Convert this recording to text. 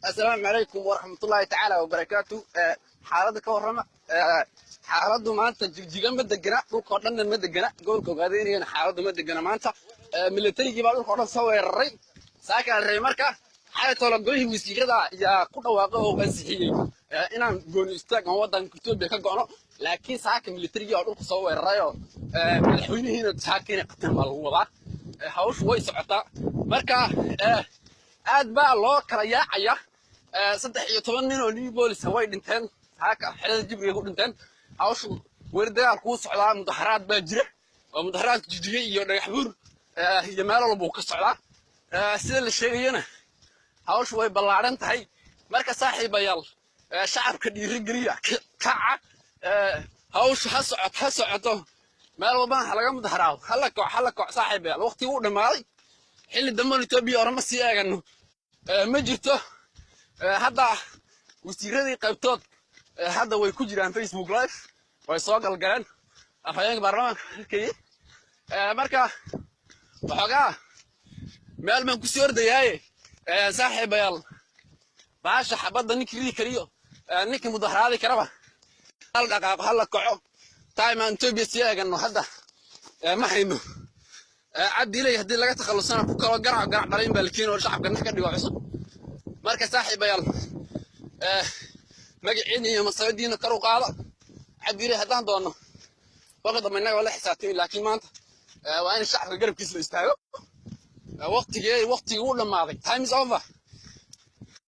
السلام عليكم ورحمة الله تعالى وبركاته. حالة كورما حالة ما أنت جيجان مدقنا وقرنا مدقنا قول كوغادين حالة مدقنا ما أنت ملتري جبالو قرنا سوى الري ساكن الري مركا حالة تلقيه وسيكدا يا كل واقع وبسيحي إنا قول يستاق وضع كتب بيكا لكن ساكن ملتري جبالو سوى الري مدحوينه هنا ساكن قتل بالوضع هاوش ويس عطا مركا aad baa loo kala yaacaya 13 nin oo Liibolis way dhinteen haka xilada jibriga ku dhinteen hawshu weerdaal ku socdaa mudaharaad baa jira oo mudaharaad jidiyay iyo dhagax buur iyo meel walba ka socdaa sida la sheegayna hawshu way ballaaran tahay marka saaxiibayaal shacabka dhiirigeliya kaca hawshu ha socoto meel walba laga mudaharaado hal koox saaxiibayaal waqti uu dhamaaday xilli dambe Itoobiya orama si eegano ma jirto hadda wasiiradii qaybtood hadda way ku jiraan Facebook live way soo galgaleen afayeenka baarlamaanka arkay marka waxoogaa meel man ku soo ordayay saaxiibayaal baasha xabadda ninkii kaliyo ninkii mudaharaadi karaba hal dhaqaaqo hal kaco time aan Itoobiya si eegano hadda ma hayno عدي لي هدي لقيت خلصنا كل قرع قرين بالكين والشعب كنا كدي وعصب مركز صاحب يلا مقعين هي مصيدين كرو قاضي عدي لي هدان دونه فقط مننا ولا حساتين لكن ما انت وين الشعب قرب كيس يستاهل وقت جاي وقت يقول لما ماضي تايمز اوفر